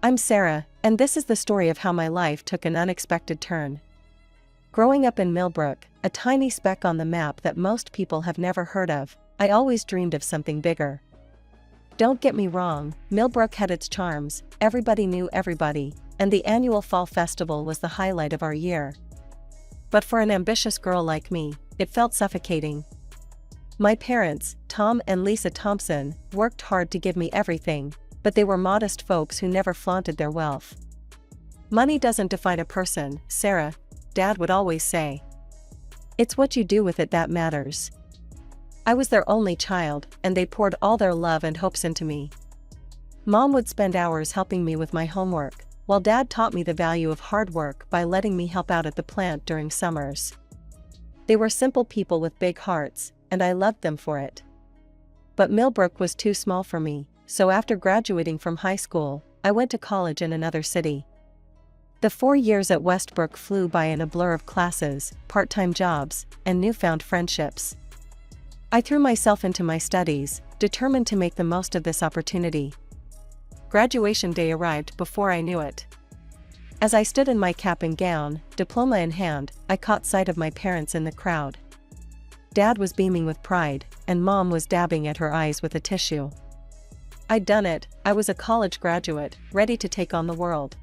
I'm Sarah, and this is the story of how my life took an unexpected turn. Growing up in Millbrook, a tiny speck on the map that most people have never heard of, I always dreamed of something bigger. Don't get me wrong, Millbrook had its charms, everybody knew everybody, and the annual fall festival was the highlight of our year. But for an ambitious girl like me, it felt suffocating. My parents, Tom and Lisa Thompson, worked hard to give me everything, but they were modest folks who never flaunted their wealth. Money doesn't define a person, Sarah, Dad would always say. It's what you do with it that matters. I was their only child, and they poured all their love and hopes into me. Mom would spend hours helping me with my homework, while Dad taught me the value of hard work by letting me help out at the plant during summers. They were simple people with big hearts, and I loved them for it. But Millbrook was too small for me, so after graduating from high school, I went to college in another city. The 4 years at Westbrook flew by in a blur of classes, part-time jobs, and newfound friendships. I threw myself into my studies, determined to make the most of this opportunity. Graduation day arrived before I knew it. As I stood in my cap and gown, diploma in hand, I caught sight of my parents in the crowd. Dad was beaming with pride, and Mom was dabbing at her eyes with a tissue. I'd done it, I was a college graduate, ready to take on the world.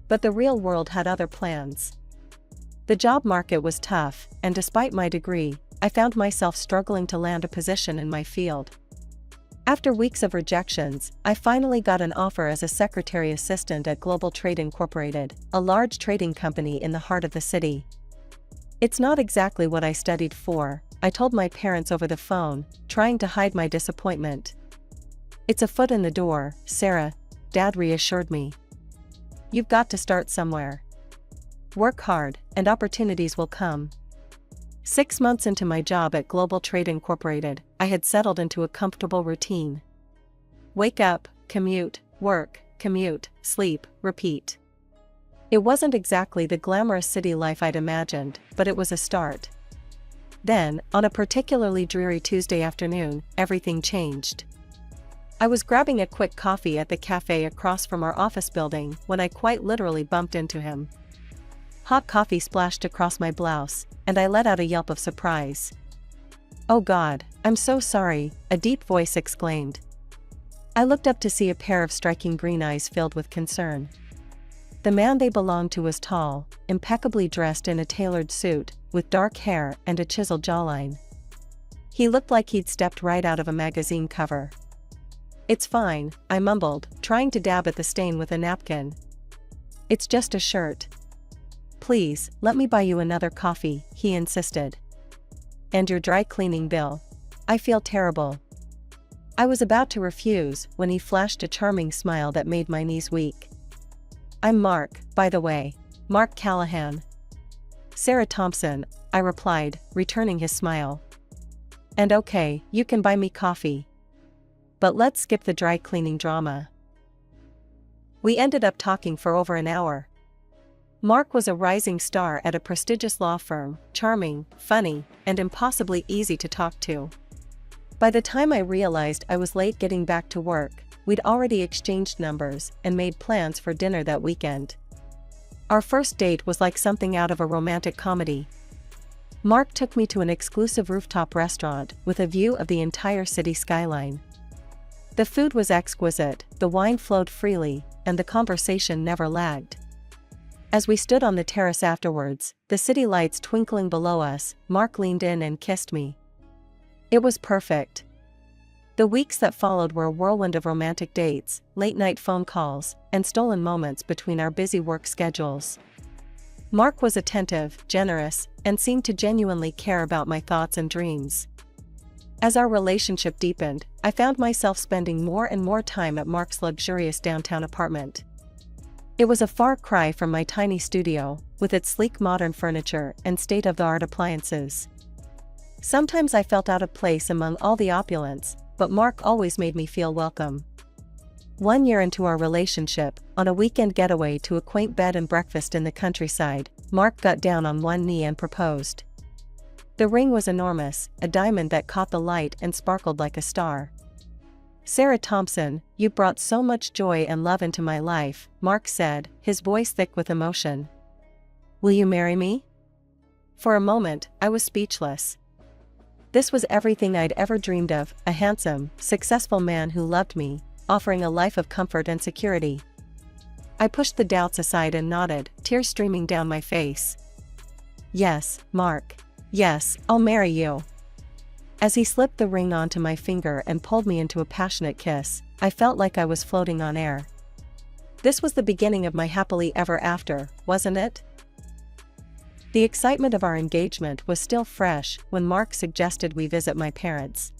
But the real world had other plans. The job market was tough, and despite my degree, I found myself struggling to land a position in my field. After weeks of rejections, I finally got an offer as a secretary assistant at Global Trade Incorporated, a large trading company in the heart of the city. It's not exactly what I studied for, I told my parents over the phone, trying to hide my disappointment. It's a foot in the door, Sarah, Dad reassured me. You've got to start somewhere. Work hard, and opportunities will come. 6 months into my job at Global Trade Incorporated, I had settled into a comfortable routine. Wake up, commute, work, commute, sleep, repeat. It wasn't exactly the glamorous city life I'd imagined, but it was a start. Then, on a particularly dreary Tuesday afternoon, everything changed. I was grabbing a quick coffee at the cafe across from our office building when I quite literally bumped into him. Hot coffee splashed across my blouse, and I let out a yelp of surprise. "Oh God, I'm so sorry," a deep voice exclaimed. I looked up to see a pair of striking green eyes filled with concern. The man they belonged to was tall, impeccably dressed in a tailored suit, with dark hair and a chiseled jawline. He looked like he'd stepped right out of a magazine cover. "It's fine," I mumbled, trying to dab at the stain with a napkin. "It's just a shirt." "Please, let me buy you another coffee," he insisted. "And your dry cleaning bill. I feel terrible." I was about to refuse when he flashed a charming smile that made my knees weak. "I'm Mark, by the way. Mark Callahan." "Sarah Thompson," I replied, returning his smile. "And okay, you can buy me coffee. But let's skip the dry cleaning drama." We ended up talking for over an hour. Mark was a rising star at a prestigious law firm, charming, funny, and impossibly easy to talk to. By the time I realized I was late getting back to work, we'd already exchanged numbers and made plans for dinner that weekend. Our first date was like something out of a romantic comedy. Mark took me to an exclusive rooftop restaurant with a view of the entire city skyline. The food was exquisite, the wine flowed freely, and the conversation never lagged. As we stood on the terrace afterwards, the city lights twinkling below us, Mark leaned in and kissed me. It was perfect. The weeks that followed were a whirlwind of romantic dates, late-night phone calls, and stolen moments between our busy work schedules. Mark was attentive, generous, and seemed to genuinely care about my thoughts and dreams. As our relationship deepened, I found myself spending more and more time at Mark's luxurious downtown apartment. It was a far cry from my tiny studio, with its sleek modern furniture and state-of-the-art appliances. Sometimes I felt out of place among all the opulence, but Mark always made me feel welcome. 1 year into our relationship, on a weekend getaway to a quaint bed and breakfast in the countryside, Mark got down on one knee and proposed. The ring was enormous, a diamond that caught the light and sparkled like a star. Sarah Thompson, you brought so much joy and love into my life, Mark said, his voice thick with emotion. Will you marry me? For a moment, I was speechless. This was everything I'd ever dreamed of, a handsome, successful man who loved me, offering a life of comfort and security. I pushed the doubts aside and nodded, tears streaming down my face. Yes, Mark. Yes, I'll marry you. As he slipped the ring onto my finger and pulled me into a passionate kiss, I felt like I was floating on air. This was the beginning of my happily ever after, wasn't it? The excitement of our engagement was still fresh when Mark suggested we visit my parents.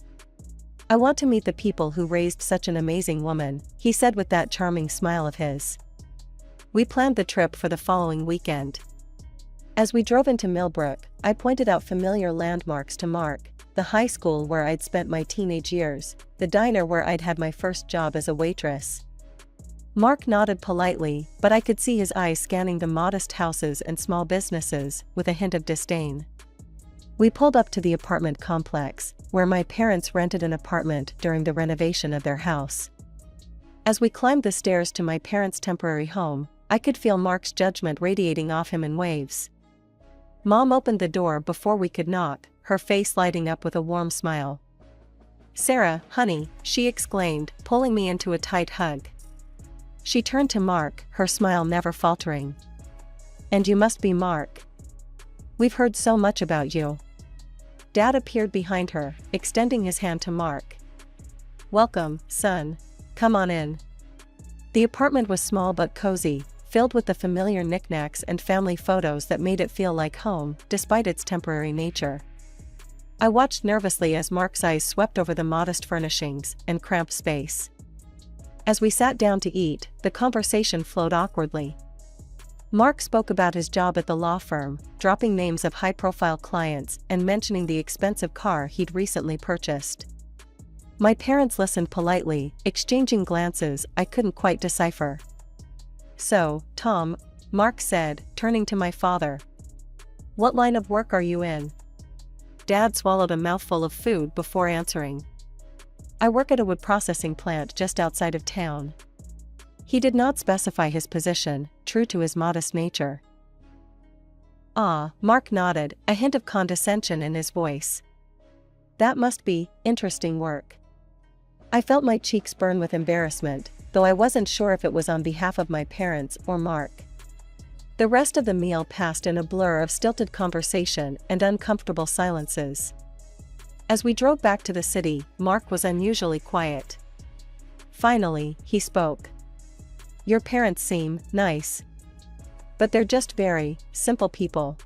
I want to meet the people who raised such an amazing woman, he said with that charming smile of his. We planned the trip for the following weekend. As we drove into Millbrook, I pointed out familiar landmarks to Mark. The high school where I'd spent my teenage years, the diner where I'd had my first job as a waitress. Mark nodded politely, but I could see his eyes scanning the modest houses and small businesses with a hint of disdain. We pulled up to the apartment complex, where my parents rented an apartment during the renovation of their house. As we climbed the stairs to my parents' temporary home, I could feel Mark's judgment radiating off him in waves. Mom opened the door before we could knock, her face lighting up with a warm smile. Sarah, honey, she exclaimed, pulling me into a tight hug. She turned to Mark, her smile never faltering. And you must be Mark. We've heard so much about you. Dad appeared behind her, extending his hand to Mark. Welcome, son. Come on in. The apartment was small but cozy, filled with the familiar knickknacks and family photos that made it feel like home, despite its temporary nature. I watched nervously as Mark's eyes swept over the modest furnishings and cramped space. As we sat down to eat, the conversation flowed awkwardly. Mark spoke about his job at the law firm, dropping names of high-profile clients and mentioning the expensive car he'd recently purchased. My parents listened politely, exchanging glances I couldn't quite decipher. So, Tom, Mark said, turning to my father. What line of work are you in? Dad swallowed a mouthful of food before answering. I work at a wood processing plant just outside of town. He did not specify his position, true to his modest nature. Ah, Mark nodded, a hint of condescension in his voice. That must be interesting work. I felt my cheeks burn with embarrassment, though I wasn't sure if it was on behalf of my parents or Mark. The rest of the meal passed in a blur of stilted conversation and uncomfortable silences. As we drove back to the city, Mark was unusually quiet. Finally, he spoke. Your parents seem nice. But they're just very simple people.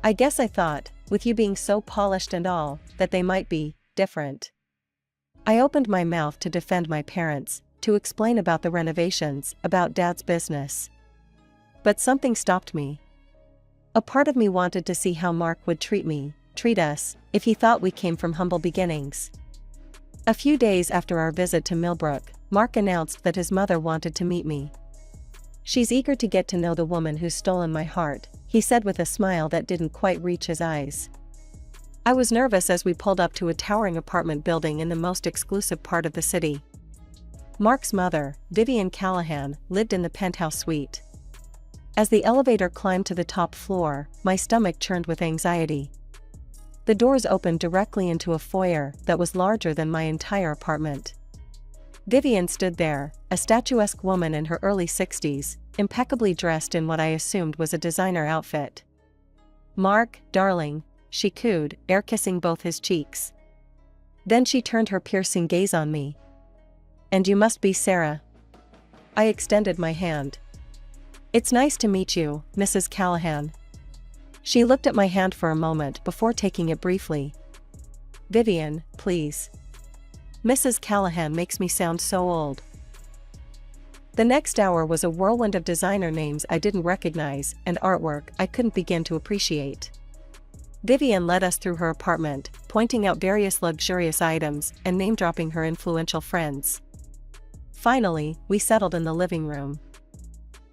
I guess I thought, with you being so polished and all, that they might be different. I opened my mouth to defend my parents, to explain about the renovations, about Dad's business. But something stopped me. A part of me wanted to see how Mark would treat us, if he thought we came from humble beginnings. A few days after our visit to Millbrook, Mark announced that his mother wanted to meet me. She's eager to get to know the woman who's stolen my heart, he said with a smile that didn't quite reach his eyes. I was nervous as we pulled up to a towering apartment building in the most exclusive part of the city. Mark's mother, Vivian Callahan, lived in the penthouse suite. As the elevator climbed to the top floor, my stomach churned with anxiety. The doors opened directly into a foyer that was larger than my entire apartment. Vivian stood there, a statuesque woman in her early 60s, impeccably dressed in what I assumed was a designer outfit. Mark, darling, she cooed, air-kissing both his cheeks. Then she turned her piercing gaze on me. And you must be Sarah. I extended my hand. It's nice to meet you, Mrs. Callahan. She looked at my hand for a moment before taking it briefly. Vivian, please. Mrs. Callahan makes me sound so old. The next hour was a whirlwind of designer names I didn't recognize and artwork I couldn't begin to appreciate. Vivian led us through her apartment, pointing out various luxurious items and name-dropping her influential friends. Finally, we settled in the living room.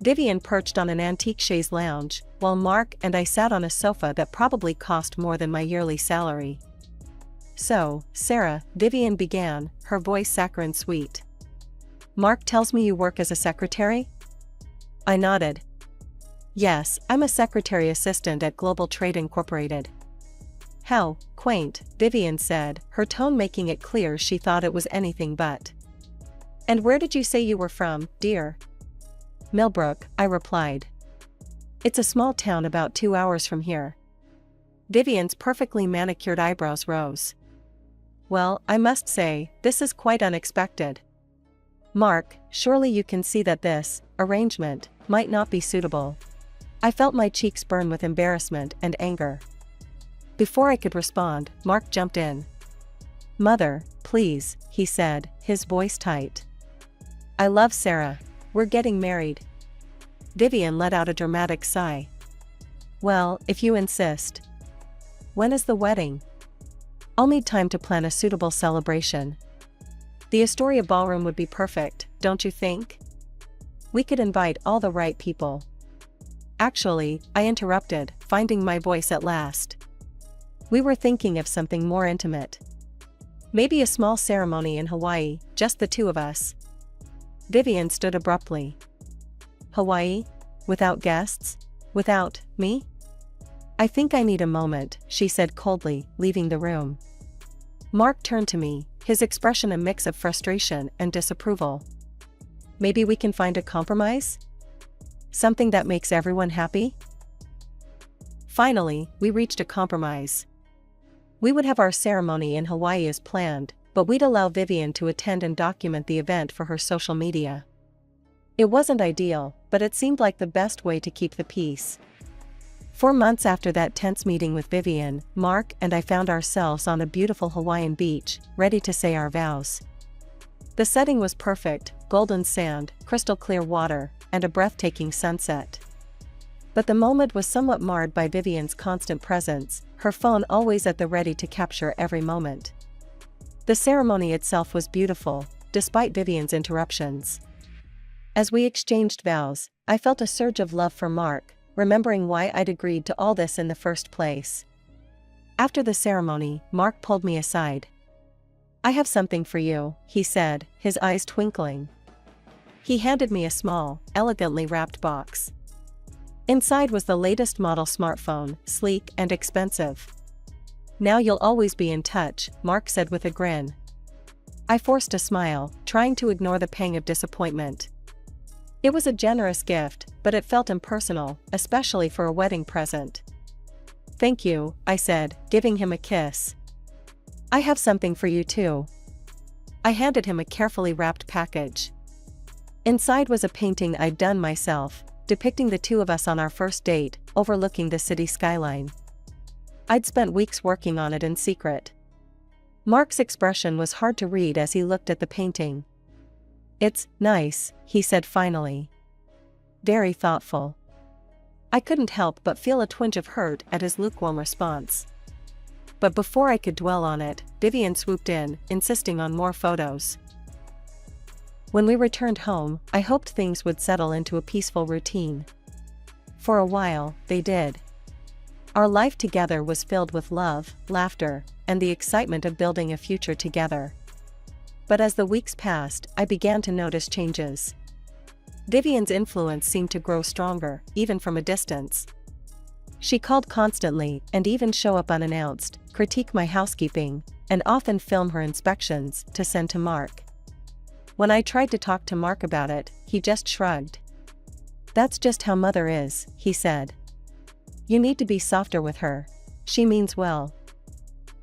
Vivian perched on an antique chaise lounge, while Mark and I sat on a sofa that probably cost more than my yearly salary. So, Sarah, Vivian began, her voice saccharine sweet. Mark tells me you work as a secretary? I nodded. Yes, I'm a secretary assistant at Global Trade Incorporated. How quaint, Vivian said, her tone making it clear she thought it was anything but. And where did you say you were from, dear? Millbrook, I replied. It's a small town about 2 hours from here. Vivian's perfectly manicured eyebrows rose. Well, I must say, this is quite unexpected. Mark, surely you can see that this arrangement might not be suitable. I felt my cheeks burn with embarrassment and anger. Before I could respond, Mark jumped in. Mother, please, he said, his voice tight. I love Sarah. We're getting married. Vivian let out a dramatic sigh. Well, if you insist. When is the wedding? I'll need time to plan a suitable celebration. The Astoria ballroom would be perfect, don't you think? We could invite all the right people. Actually, I interrupted, finding my voice at last. We were thinking of something more intimate. Maybe a small ceremony in Hawaii, just the two of us. Vivian stood abruptly. Hawaii? Without guests? Without me? I think I need a moment, she said coldly, leaving the room. Mark turned to me, his expression a mix of frustration and disapproval. Maybe we can find a compromise? Something that makes everyone happy? Finally, we reached a compromise. We would have our ceremony in Hawaii as planned, but we'd allow Vivian to attend and document the event for her social media. It wasn't ideal, but it seemed like the best way to keep the peace. 4 months after that tense meeting with Vivian, Mark and I found ourselves on a beautiful Hawaiian beach, ready to say our vows. The setting was perfect, golden sand, crystal clear water, and a breathtaking sunset. But the moment was somewhat marred by Vivian's constant presence, her phone always at the ready to capture every moment. The ceremony itself was beautiful, despite Vivian's interruptions. As we exchanged vows, I felt a surge of love for Mark, remembering why I'd agreed to all this in the first place. After the ceremony, Mark pulled me aside. I have something for you, he said, his eyes twinkling. He handed me a small, elegantly wrapped box. Inside was the latest model smartphone, sleek and expensive. Now you'll always be in touch, Mark said with a grin. I forced a smile, trying to ignore the pang of disappointment. It was a generous gift, but it felt impersonal, especially for a wedding present. Thank you, I said, giving him a kiss. I have something for you too. I handed him a carefully wrapped package. Inside was a painting I'd done myself, depicting the two of us on our first date, overlooking the city skyline. I'd spent weeks working on it in secret. Mark's expression was hard to read as he looked at the painting. It's nice, he said finally. Very thoughtful. I couldn't help but feel a twinge of hurt at his lukewarm response. But before I could dwell on it, Vivian swooped in, insisting on more photos. When we returned home, I hoped things would settle into a peaceful routine. For a while, they did. Our life together was filled with love, laughter, and the excitement of building a future together. But as the weeks passed, I began to notice changes. Vivian's influence seemed to grow stronger, even from a distance. She called constantly and even show up unannounced, critique my housekeeping, and often film her inspections to send to Mark. When I tried to talk to Mark about it, he just shrugged. That's just how Mother is, he said. You need to be softer with her. She means well.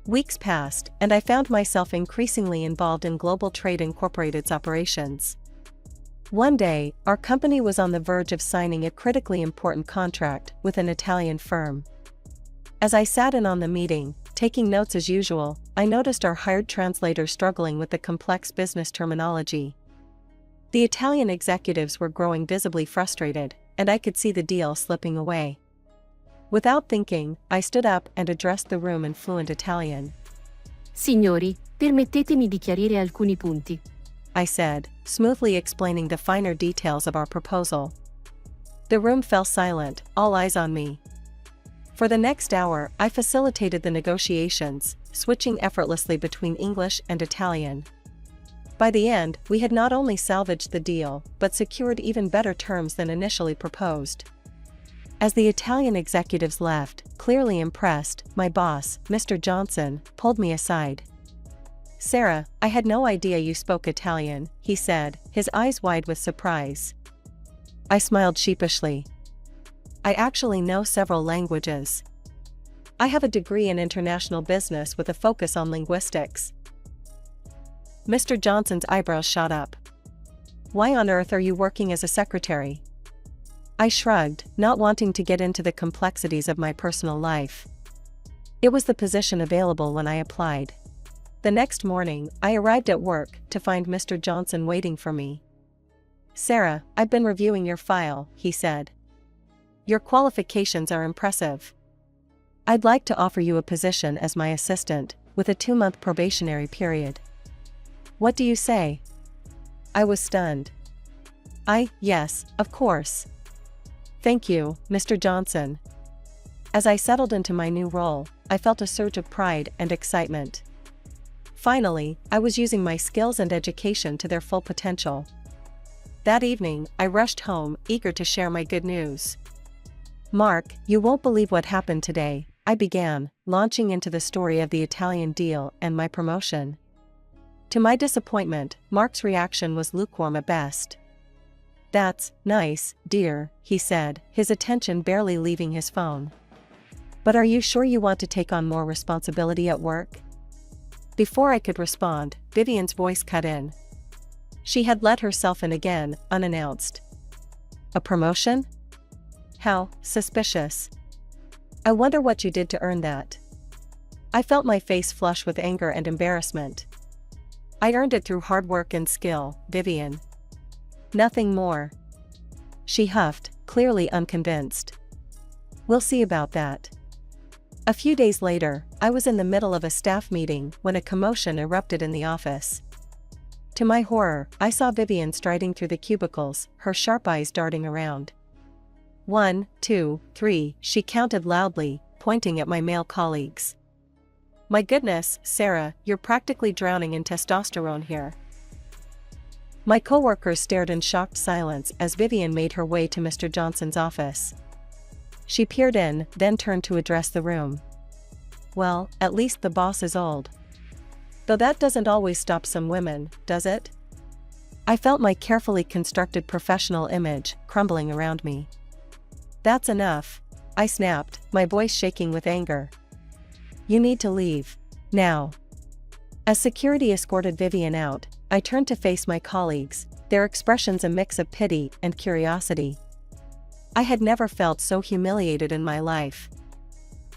Weeks passed, and I found myself increasingly involved in Global Trade Incorporated's operations. One day, our company was on the verge of signing a critically important contract with an Italian firm. As I sat in on the meeting, taking notes as usual, I noticed our hired translator struggling with the complex business terminology. The Italian executives were growing visibly frustrated, and I could see the deal slipping away. Without thinking, I stood up and addressed the room in fluent Italian. Signori, permettetemi di chiarire alcuni punti. I said, smoothly explaining the finer details of our proposal. The room fell silent, all eyes on me. For the next hour, I facilitated the negotiations, switching effortlessly between English and Italian. By the end, we had not only salvaged the deal, but secured even better terms than initially proposed. As the Italian executives left, clearly impressed, my boss, Mr. Johnson, pulled me aside. "Sarah, I had no idea you spoke Italian," he said, his eyes wide with surprise. I smiled sheepishly. "I actually know several languages. I have a degree in international business with a focus on linguistics." Mr. Johnson's eyebrows shot up. "Why on earth are you working as a secretary?" I shrugged, not wanting to get into the complexities of my personal life. It was the position available when I applied. The next morning, I arrived at work to find Mr. Johnson waiting for me. "Sarah, I've been reviewing your file," he said. "Your qualifications are impressive. I'd like to offer you a position as my assistant, with a 2-month probationary period. What do you say?" I was stunned. Yes, of course. Thank you, Mr. Johnson." As I settled into my new role, I felt a surge of pride and excitement. Finally, I was using my skills and education to their full potential. That evening, I rushed home, eager to share my good news. "Mark, you won't believe what happened today," I began, launching into the story of the Italian deal and my promotion. To my disappointment, Mark's reaction was lukewarm at best. "That's nice, dear," he said, his attention barely leaving his phone. "But are you sure you want to take on more responsibility at work?" Before I could respond, Vivian's voice cut in. She had let herself in again, unannounced. "A promotion? How suspicious. I wonder what you did to earn that." I felt my face flush with anger and embarrassment. "I earned it through hard work and skill, Vivian. Nothing more." She huffed, clearly unconvinced. "We'll see about that." A few days later, I was in the middle of a staff meeting when a commotion erupted in the office. To my horror, I saw Vivian striding through the cubicles, her sharp eyes darting around. 1, 2, 3, she counted loudly, pointing at my male colleagues. "My goodness, Sarah, you're practically drowning in testosterone here." My coworkers stared in shocked silence as Vivian made her way to Mr. Johnson's office. She peered in, then turned to address the room. "Well, at least the boss is old. Though that doesn't always stop some women, does it?" I felt my carefully constructed professional image crumbling around me. "That's enough," I snapped, my voice shaking with anger. "You need to leave. Now." As security escorted Vivian out, I turned to face my colleagues, their expressions a mix of pity and curiosity. I had never felt so humiliated in my life.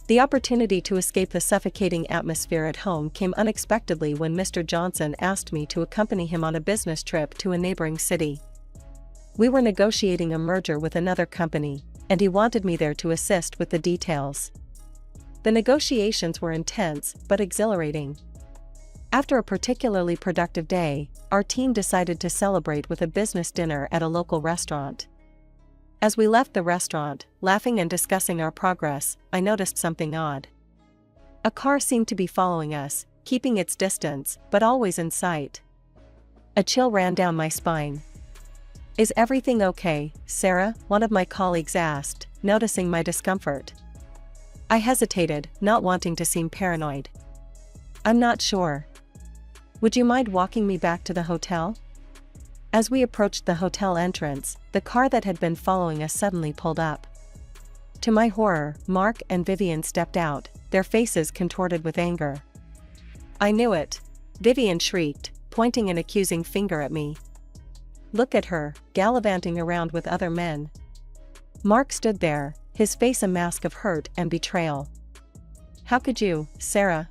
The opportunity to escape the suffocating atmosphere at home came unexpectedly when Mr. Johnson asked me to accompany him on a business trip to a neighboring city. We were negotiating a merger with another company, and he wanted me there to assist with the details. The negotiations were intense but exhilarating. After a particularly productive day, our team decided to celebrate with a business dinner at a local restaurant. As we left the restaurant, laughing and discussing our progress, I noticed something odd. A car seemed to be following us, keeping its distance, but always in sight. A chill ran down my spine. "Is everything okay, Sarah?" one of my colleagues asked, noticing my discomfort. I hesitated, not wanting to seem paranoid. "I'm not sure. Would you mind walking me back to the hotel?" As we approached the hotel entrance, the car that had been following us suddenly pulled up. To my horror, Mark and Vivian stepped out, their faces contorted with anger. "I knew it!" Vivian shrieked, pointing an accusing finger at me. "Look at her, gallivanting around with other men." Mark stood there, his face a mask of hurt and betrayal. "How could you, Sarah?"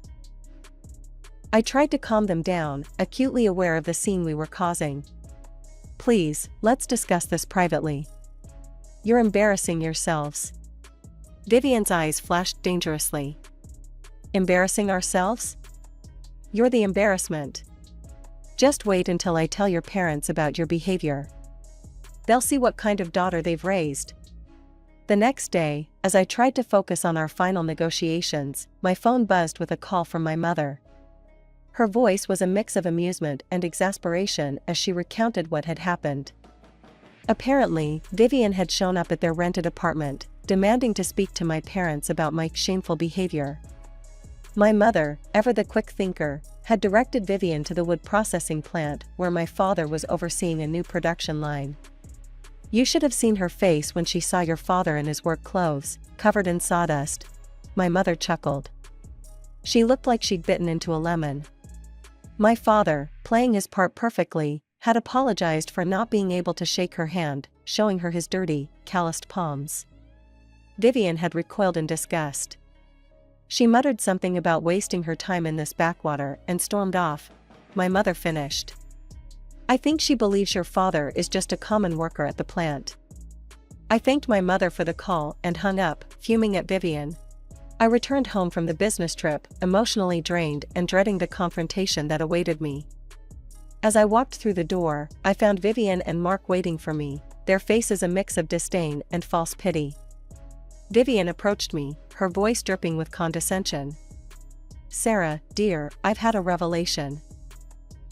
I tried to calm them down, acutely aware of the scene we were causing. "Please, let's discuss this privately. You're embarrassing yourselves." Vivian's eyes flashed dangerously. "Embarrassing ourselves? You're the embarrassment. Just wait until I tell your parents about your behavior. They'll see what kind of daughter they've raised." The next day, as I tried to focus on our final negotiations, my phone buzzed with a call from my mother. Her voice was a mix of amusement and exasperation as she recounted what had happened. Apparently, Vivian had shown up at their rented apartment, demanding to speak to my parents about Mike's shameful behavior. My mother, ever the quick thinker, had directed Vivian to the wood processing plant where my father was overseeing a new production line. "You should have seen her face when she saw your father in his work clothes, covered in sawdust," my mother chuckled. "She looked like she'd bitten into a lemon." My father, playing his part perfectly, had apologized for not being able to shake her hand, showing her his dirty, calloused palms. Vivian had recoiled in disgust. She muttered something about wasting her time in this backwater and stormed off. My mother finished. "I think she believes your father is just a common worker at the plant." I thanked my mother for the call and hung up, fuming at Vivian. I returned home from the business trip, emotionally drained and dreading the confrontation that awaited me. As I walked through the door, I found Vivian and Mark waiting for me, their faces a mix of disdain and false pity. Vivian approached me, her voice dripping with condescension. "Sarah, dear, I've had a revelation.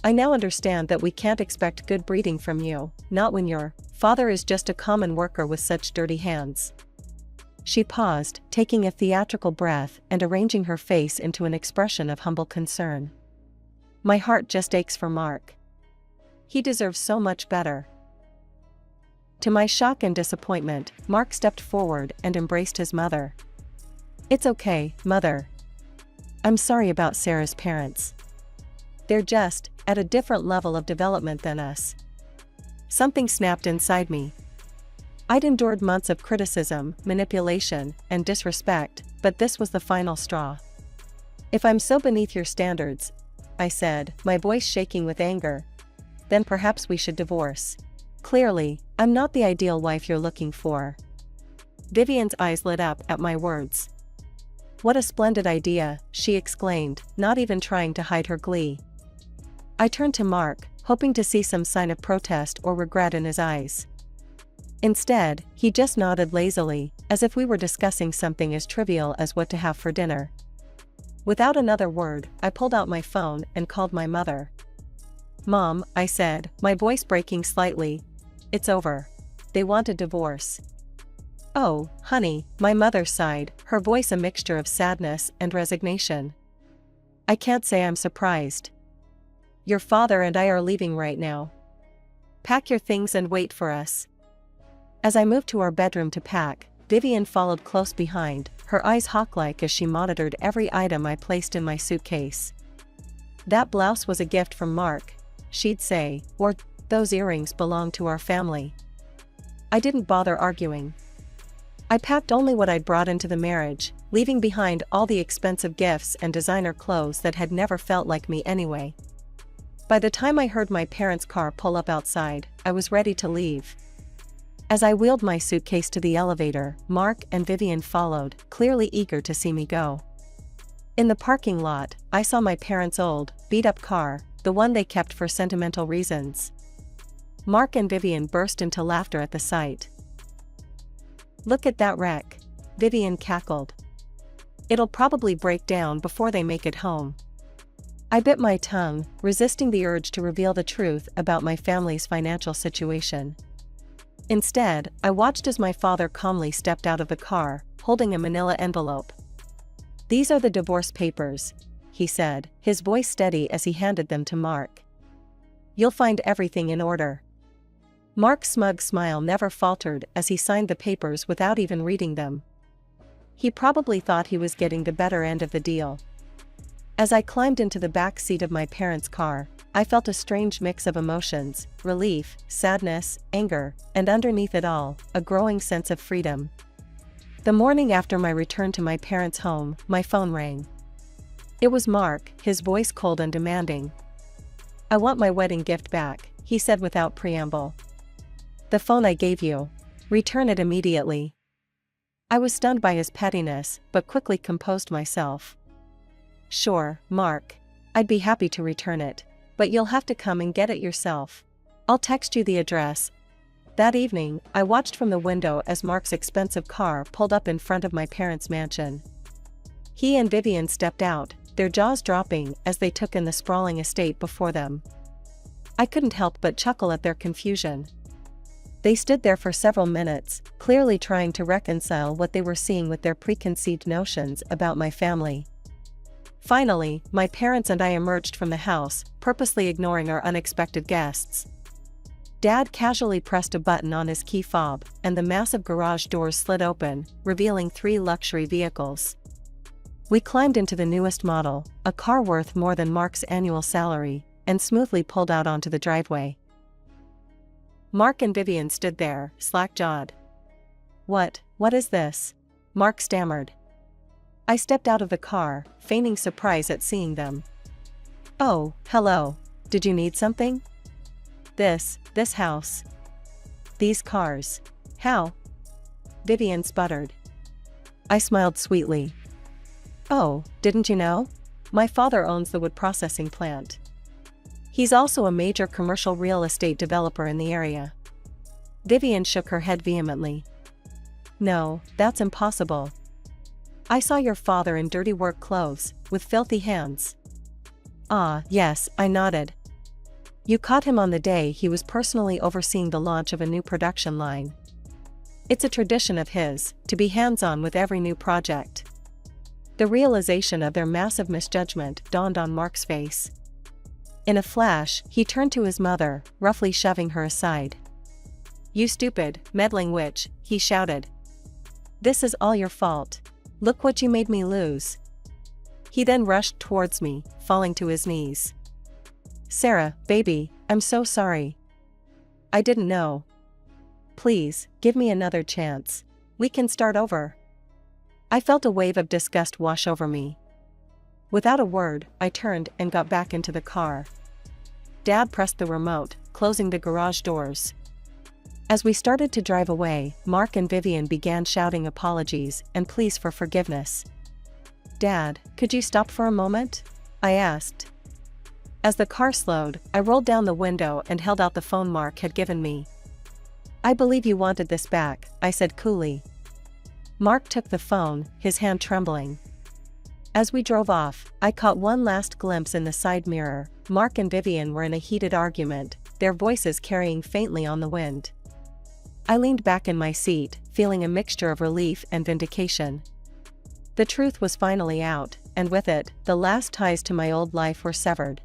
I now understand that we can't expect good breeding from you, not when your father is just a common worker with such dirty hands." She paused, taking a theatrical breath and arranging her face into an expression of humble concern. "My heart just aches for Mark. He deserves so much better." To my shock and disappointment, Mark stepped forward and embraced his mother. "It's okay, Mother. I'm sorry about Sarah's parents. They're just at a different level of development than us." Something snapped inside me. I'd endured months of criticism, manipulation, and disrespect, but this was the final straw. "If I'm so beneath your standards," I said, my voice shaking with anger, "then perhaps we should divorce. Clearly, I'm not the ideal wife you're looking for." Vivian's eyes lit up at my words. "What a splendid idea," she exclaimed, not even trying to hide her glee. I turned to Mark, hoping to see some sign of protest or regret in his eyes. Instead, he just nodded lazily, as if we were discussing something as trivial as what to have for dinner. Without another word, I pulled out my phone and called my mother. "Mom," I said, my voice breaking slightly, "it's over. They want a divorce." "Oh, honey," my mother sighed, her voice a mixture of sadness and resignation. "I can't say I'm surprised. Your father and I are leaving right now. Pack your things and wait for us." As I moved to our bedroom to pack, Vivian followed close behind, her eyes hawk-like as she monitored every item I placed in my suitcase. "That blouse was a gift from Mark," she'd say, or "those earrings belong to our family." I didn't bother arguing. I packed only what I'd brought into the marriage, leaving behind all the expensive gifts and designer clothes that had never felt like me anyway. By the time I heard my parents' car pull up outside, I was ready to leave. As I wheeled my suitcase to the elevator, Mark and Vivian followed, clearly eager to see me go. In the parking lot, I saw my parents' old, beat-up car, the one they kept for sentimental reasons. Mark and Vivian burst into laughter at the sight. "Look at that wreck," Vivian cackled. "It'll probably break down before they make it home." I bit my tongue, resisting the urge to reveal the truth about my family's financial situation. Instead, I watched as my father calmly stepped out of the car, holding a manila envelope. "These are the divorce papers," he said, his voice steady as he handed them to Mark. "You'll find everything in order." Mark's smug smile never faltered as he signed the papers without even reading them. He probably thought he was getting the better end of the deal. As I climbed into the back seat of my parents' car, I felt a strange mix of emotions: relief, sadness, anger, and underneath it all, a growing sense of freedom. The morning after my return to my parents' home, my phone rang. It was Mark, his voice cold and demanding. "I want my wedding gift back," he said without preamble. "The phone I gave you. Return it immediately." I was stunned by his pettiness, but quickly composed myself. "Sure, Mark. I'd be happy to return it. But you'll have to come and get it yourself. I'll text you the address." That evening, I watched from the window as Mark's expensive car pulled up in front of my parents' mansion. He and Vivian stepped out, their jaws dropping as they took in the sprawling estate before them. I couldn't help but chuckle at their confusion. They stood there for several minutes, clearly trying to reconcile what they were seeing with their preconceived notions about my family. Finally, my parents and I emerged from the house, purposely ignoring our unexpected guests. Dad casually pressed a button on his key fob, and the massive garage doors slid open, revealing 3 luxury vehicles. We climbed into the newest model, a car worth more than Mark's annual salary, and smoothly pulled out onto the driveway. Mark and Vivian stood there, slack-jawed. What is this?" Mark stammered. I stepped out of the car, feigning surprise at seeing them. "Oh, hello. Did you need something?" This house. These cars. How?" Vivian sputtered. I smiled sweetly. "Oh, didn't you know? My father owns the wood processing plant. He's also a major commercial real estate developer in the area." Vivian shook her head vehemently. "No, that's impossible. I saw your father in dirty work clothes, with filthy hands." "Ah, yes," I nodded. "You caught him on the day he was personally overseeing the launch of a new production line. It's a tradition of his, to be hands-on with every new project." The realization of their massive misjudgment dawned on Mark's face. In a flash, he turned to his mother, roughly shoving her aside. "You stupid, meddling witch," he shouted. "This is all your fault. Look what you made me lose." He then rushed towards me, falling to his knees. "Sarah, baby, I'm so sorry. I didn't know. Please, give me another chance. We can start over." I felt a wave of disgust wash over me. Without a word, I turned and got back into the car. Dad pressed the remote, closing the garage doors. As we started to drive away, Mark and Vivian began shouting apologies and pleas for forgiveness. "Dad, could you stop for a moment?" I asked. As the car slowed, I rolled down the window and held out the phone Mark had given me. "I believe you wanted this back," I said coolly. Mark took the phone, his hand trembling. As we drove off, I caught one last glimpse in the side mirror. Mark and Vivian were in a heated argument, their voices carrying faintly on the wind. I leaned back in my seat, feeling a mixture of relief and vindication. The truth was finally out, and with it, the last ties to my old life were severed.